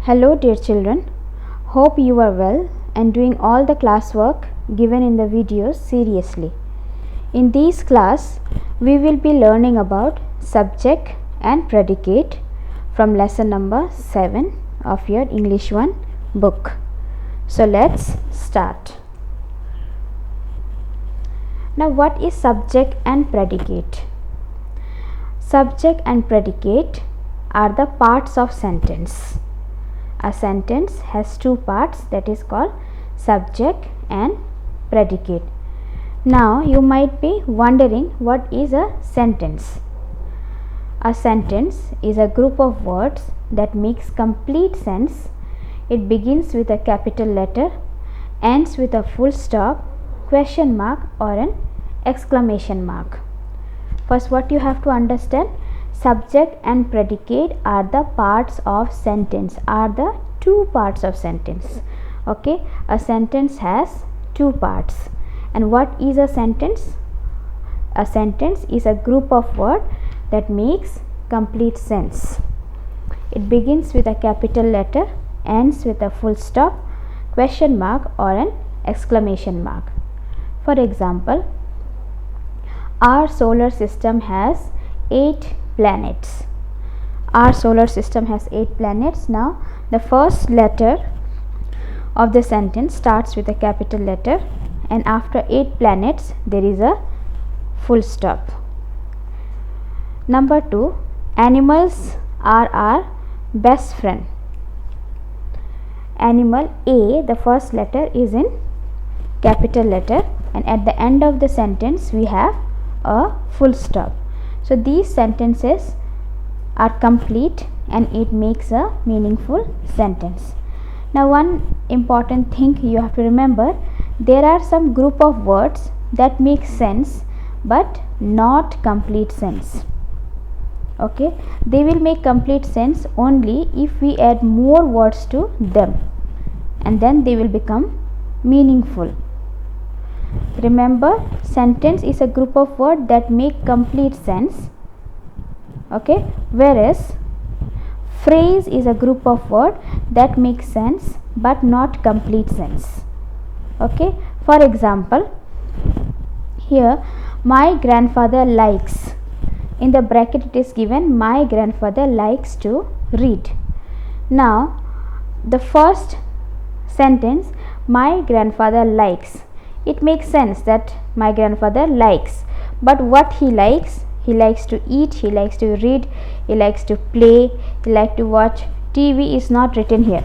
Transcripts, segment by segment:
Hello dear children, hope you are well and doing all the classwork given in the videos seriously. In this class, we will be learning about subject and predicate from lesson number 7 of your English 1 book. So let's start. Now what is subject and predicate? Subject and predicate are the parts of sentence. A sentence has two parts, that is called subject and predicate. Now you might be wondering, what is a sentence? A sentence is a group of words that makes complete sense. It begins with a capital letter, ends with a full stop, question mark or an exclamation mark. First, what you have to understand, subject and predicate are the parts of sentence, are the two parts of sentence. Okay, a sentence has two parts. And what is a sentence? A sentence is a group of words that makes complete sense. It begins with a capital letter, ends with a full stop, question mark or an exclamation mark. For example, our solar system has 8 planets. Our solar system has 8 planets. Now the first letter of the sentence starts with a capital letter, and after 8 planets there is a full stop. Number 2, animals are our best friend. Animal A, the first letter is in capital letter, and at the end of the sentence we have a full stop. So these sentences are complete and it makes a meaningful sentence. Now one important thing you have to remember, there are some group of words that make sense but not complete sense. Okay, they will make complete sense only if we add more words to them, and then they will become meaningful. Remember, sentence is a group of words that make complete sense. Okay, whereas phrase is a group of words that make sense but not complete sense. Okay, for example, here my grandfather likes, in the bracket it is given my grandfather likes to read. Now the first sentence, my grandfather likes, it makes sense that my grandfather likes, but what he likes to eat, he likes to read, he likes to play, he likes to watch TV is not written here.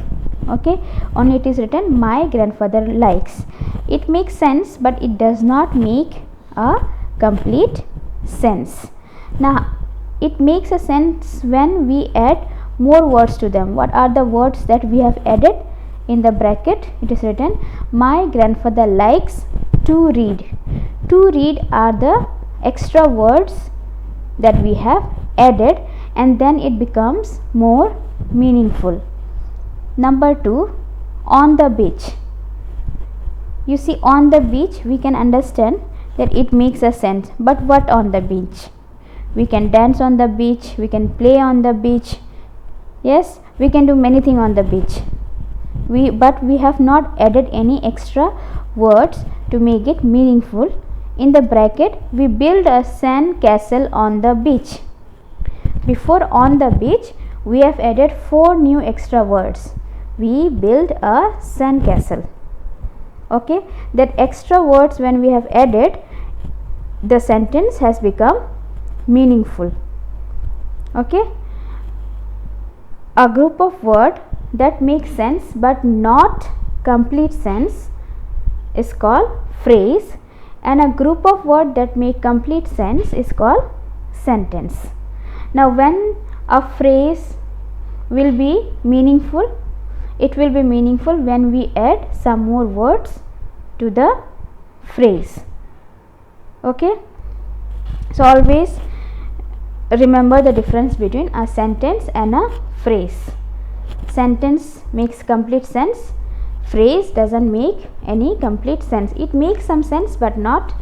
Okay, only it is written my grandfather likes. It makes sense but it does not make a complete sense. Now it makes a sense when we add more words to them. What are the words that we have added? In the bracket it is written my grandfather likes to read. To read are the extra words that we have added, and then it becomes more meaningful. Number 2, on the beach. You see, on the beach we can understand that it makes a sense, but what on the beach? We can dance on the beach, we can play on the beach, yes, we can do many things on the beach. But we have not added any extra words to make it meaningful. In the bracket we build a sand castle on the beach. Before on the beach we have added 4 new extra words. We build a sand castle. Okay, that extra words when we have added, the sentence has become meaningful. Okay, a group of words that make sense but not complete sense is called phrase, and a group of words that make complete sense is called sentence. Now when a phrase will be meaningful, it will be meaningful when we add some more words to the phrase. Okay, so always remember the difference between a sentence and a phrase. Sentence makes complete sense, phrase doesn't make any complete sense. It makes some sense but not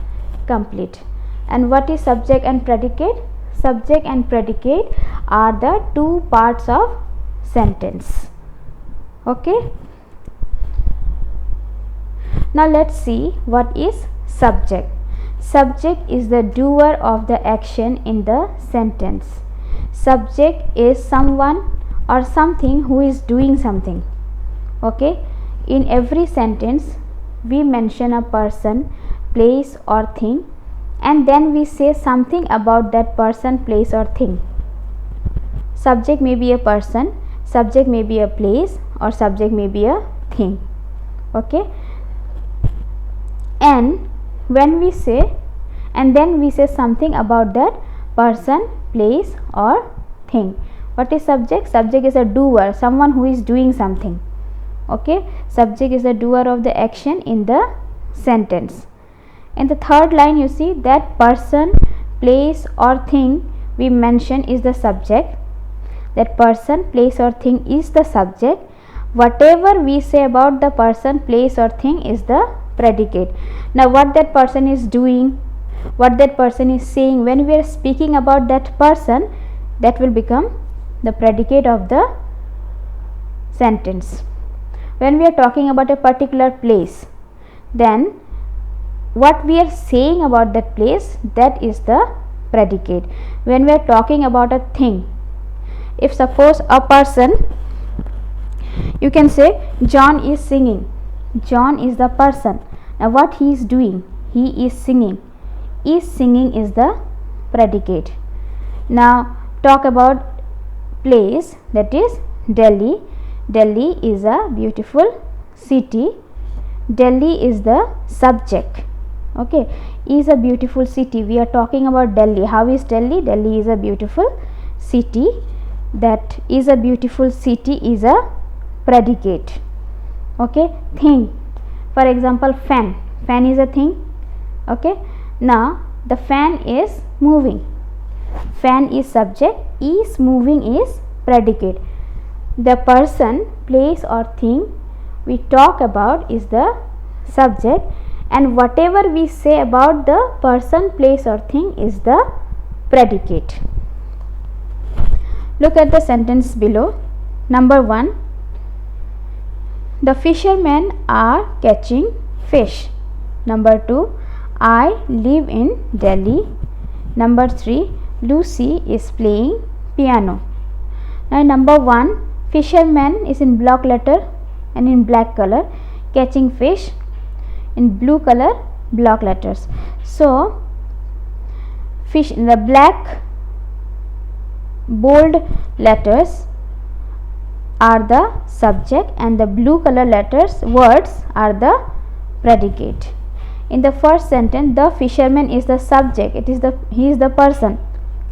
complete. And what is subject and predicate? Subject and predicate are the two parts of sentence. Okay, now let's see what is subject. Subject is the doer of the action in the sentence. Subject is someone or something who is doing something. Okay, in every sentence we mention a person, place or thing, and then we say something about that person, place or thing. Subject may be a person, subject may be a place, or subject may be a thing. Okay, and when we say, and then we say something about that person, place or thing. What is subject? Subject is a doer, someone who is doing something. Okay, subject is the doer of the action in the sentence. In the third line you see that person, place or thing we mention is the subject. That person, place or thing is the subject. Whatever we say about the person, place or thing is the predicate. Now what that person is doing, what that person is saying, when we are speaking about that person, that will become the predicate of the sentence. When we are talking about a particular place, then what we are saying about that place, that is the predicate. When we are talking about a thing, if suppose a person, you can say John is singing. John is the person. Now what he is doing? He is singing. Is singing is the predicate. Now talk about place, that is Delhi. Delhi is a beautiful city. Delhi is the subject. Okay, is a beautiful city. We are talking about Delhi. How is Delhi? Delhi is a beautiful city. That is a beautiful city is a predicate. Okay, thing, for example fan. Fan is a thing. Okay, now the fan is moving. Fan is subject, is moving is predicate. The person, place or thing we talk about is the subject, and whatever we say about the person, place or thing is the predicate. Look at the sentence below. Number 1, the fishermen are catching fish. Number 2, I live in Delhi. Number 3, Lucy is playing piano. Now number 1, fisherman is in block letter and in black color, catching fish in blue color block letters. So fish, the black bold letters are the subject and the blue color letters, words, are the predicate. In the first sentence, the fisherman is the subject, it is the, he is the person.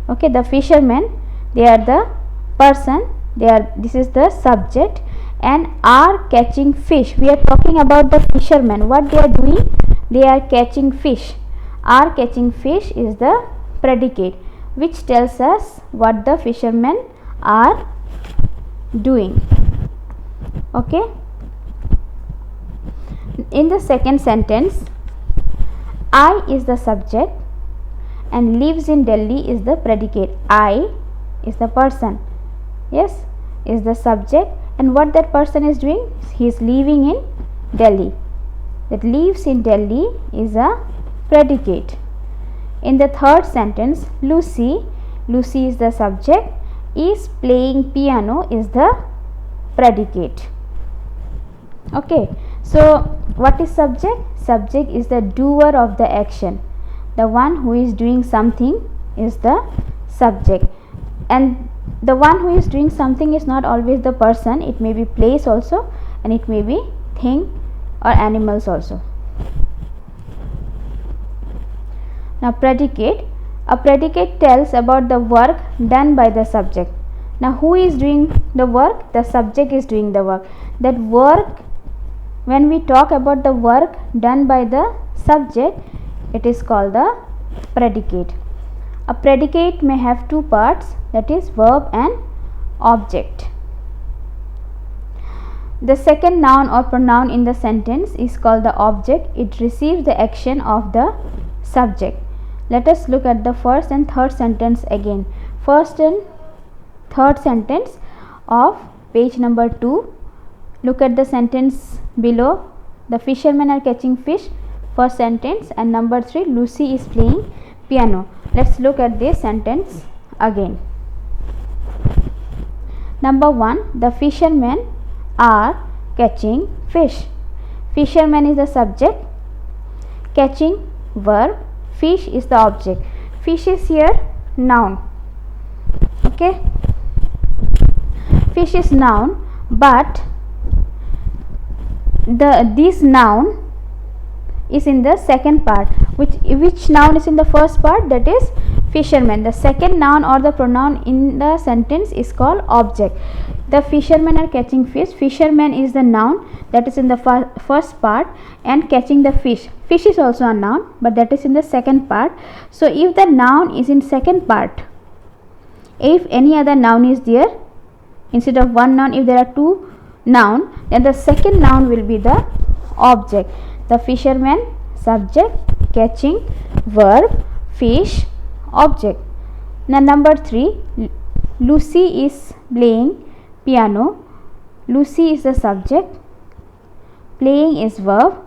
Okay, the fishermen, they are the person, they are, this is the subject, and are catching fish. We are talking about the fishermen, what they are doing, they are catching fish. Are catching fish is the predicate, which tells us what the fishermen are doing. Okay, in the second sentence, I is the subject and lives in Delhi is the predicate. I is the person, yes, is the subject, and what that person is doing, he is living in Delhi. That lives in Delhi is a predicate. In the third sentence, Lucy, Lucy is the subject, is playing piano is the predicate. Okay, so what is subject? Subject is the doer of the action. The one who is doing something is the subject, and the one who is doing something is not always the person, it may be place also, and it may be thing or animals also. Now predicate, a predicate tells about the work done by the subject. Now who is doing the work? The subject is doing the work. That work, when we talk about the work done by the subject, it is called the predicate. A predicate may have two parts, that is verb and object. The second noun or pronoun in the sentence is called the object. It receives the action of the subject. Let us look at the first and third sentence again. First and third sentence of page number 2. Look at the sentence below. The fishermen are catching fish, first sentence, and number 3, Lucy is playing piano. Let's look at this sentence again. Number 1, the fishermen are catching fish. Fisherman is the subject, catching verb, fish is the object. Fish is here noun. Okay, fish is noun, but this noun is in the second part. Which noun is in the first part? That is fisherman. The second noun or the pronoun in the sentence is called object. The fishermen are catching fish. Fisherman is the noun that is in the first part, and catching the fish. Fish is also a noun, but that is in the second part. So if the noun is in second part, if any other noun is there instead of one noun, if there are two noun, then the second noun will be the object. The fisherman, subject, catching, verb, fish, object. Now number 3, Lucy is playing piano. Lucy is the subject, playing is verb,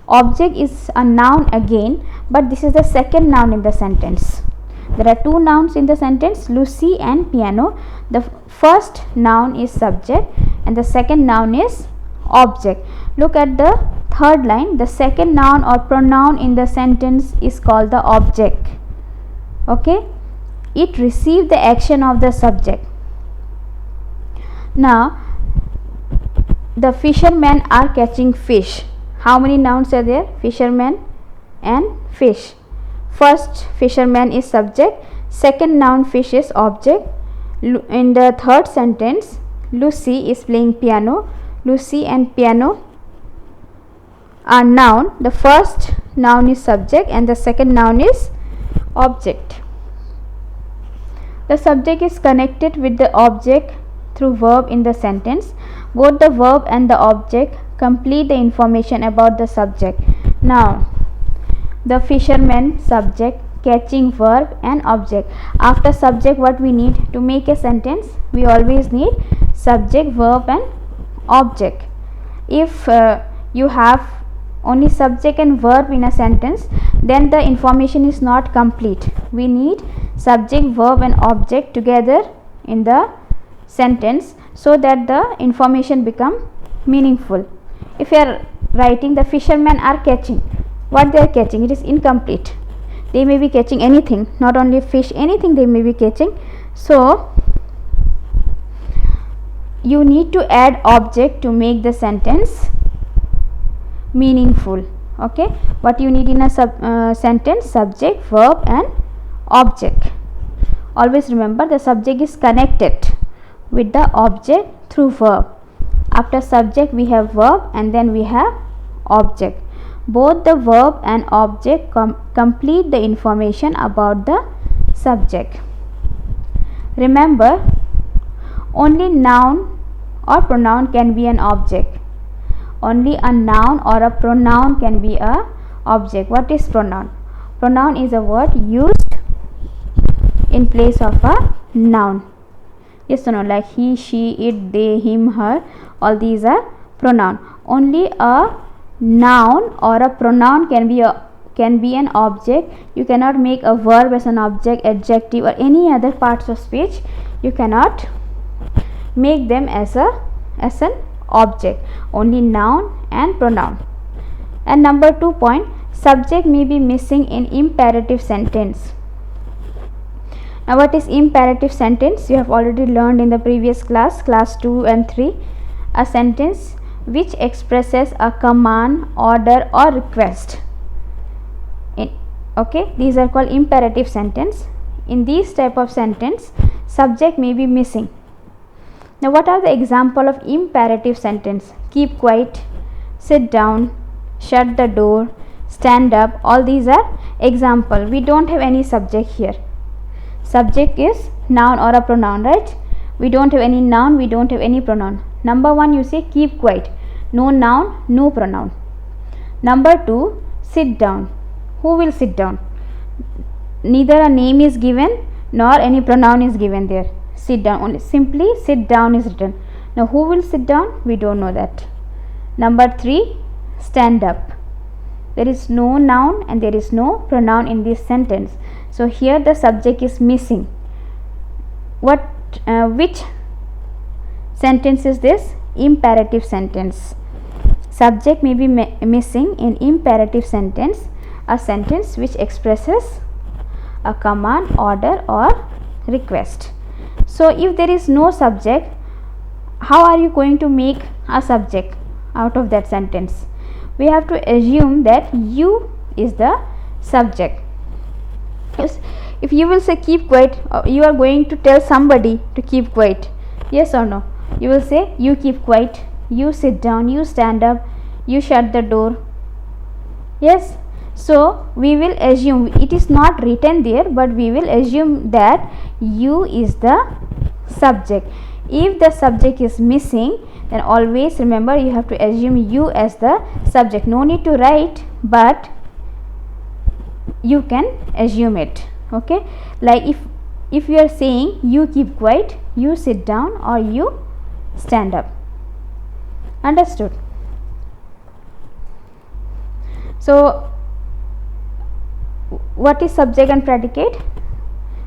object is a noun again, but this is the second noun in the sentence. There are two nouns in the sentence, Lucy and piano. The first noun is subject and the second noun is object. Look at the third line. The second noun or pronoun in the sentence is called the object. Okay, it received the action of the subject. Now the fishermen are catching fish. How many nouns are there? Fisherman and fish. First fisherman is subject, second noun fish is object. In the third sentence, Lucy is playing piano. Lucy and piano are noun. The first noun is subject and the second noun is object. The subject is connected with the object through verb in the sentence. Both the verb and the object complete the information about the subject. Now the fisherman, subject, catching, verb and object. After subject, what we need to make a sentence? We always need subject, verb and object. If you have only subject and verb in a sentence, then the information is not complete. We need subject, verb and object together in the sentence so that the information become meaningful. If you are writing the fishermen are catching, what they are catching, it is incomplete. They may be catching anything, not only fish, anything they may be catching. So you need to add object to make the sentence meaningful. Okay, what you need in a sentence? Subject, verb and object. Always remember the subject is connected with the object through verb. After subject we have verb and then we have object. Both the verb and object complete the information about the subject. Remember, only noun or pronoun can be an object. Only a noun or a pronoun can be a object. What is pronoun? Pronoun is a word used in place of a noun. Yes or no? Like he, she, it, they, him, her, all these are pronoun. Only a noun or a pronoun can be an object. You cannot make a verb as an object, adjective or any other parts of speech. You cannot make them as an object. Only noun and pronoun. And number 2 point, subject may be missing in imperative sentence. Now what is imperative sentence? You have already learned in the previous class 2 and 3. A sentence which expresses a command, order or request. Okay, these are called imperative sentence. In these type of sentence, subject may be missing. Now what are the example of imperative sentence? Keep quiet, sit down, shut the door, stand up, all these are example. We don't have any subject here. Subject is noun or a pronoun, right? We don't have any noun, we don't have any pronoun. Number 1, you say keep quiet. No noun, no pronoun. Number 2, sit down. Who will sit down? Neither a name is given nor any pronoun is given there. Sit down, only simply sit down is written. Now who will sit down? We don't know that. Number 3, stand up. There is no noun and there is no pronoun in this sentence. So here the subject is missing. Which sentence is this? Imperative sentence. Subject may be missing in imperative sentence, a sentence which expresses a command, order or request. So if there is no subject, how are you going to make a subject out of that sentence? We have to assume that you is the subject. If you will say keep quiet, you are going to tell somebody to keep quiet, yes or no? You will say you keep quiet, you sit down, you stand up, you shut the door. Yes. So we will assume, it is not written there, but we will assume that you is the subject. If the subject is missing, then always remember you have to assume you as the subject. No need to write, but you can assume it. Okay, like if you are saying you keep quiet, you sit down or you stand up. Understood? So what is subject and predicate?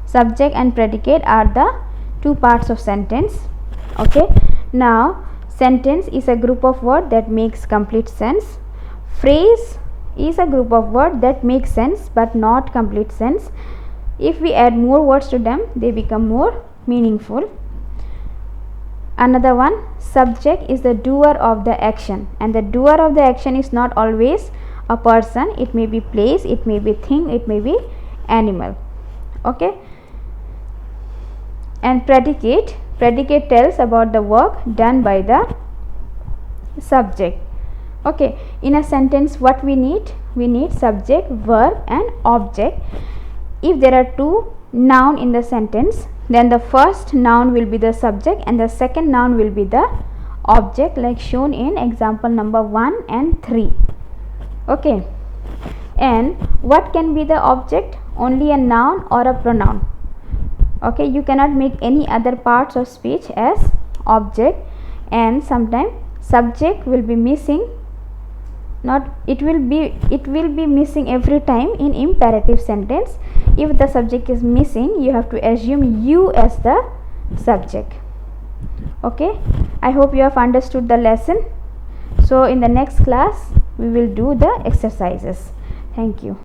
Subject and predicate are the two parts of sentence. Okay, now sentence is a group of words that makes complete sense. Phrase is a group of words that make sense but not complete sense. If we add more words to them, they become more meaningful. Another one, subject is the doer of the action, and the doer of the action is not always a person. It may be place, it may be thing, it may be animal. Okay, and predicate tells about the work done by the subject. Okay, in a sentence what we need subject, verb and object. If there are two noun in the sentence, then the first noun will be the subject and the second noun will be the object, like shown in example number 1 and 3. Okay, and what can be the object? Only a noun or a pronoun. Okay, you cannot make any other parts of speech as object, and sometimes subject will be missing. It will be missing every time in imperative sentence. If the subject is missing, you have to assume you as the subject. Okay, I hope you have understood the lesson. So in the next class we will do the exercises. Thank you.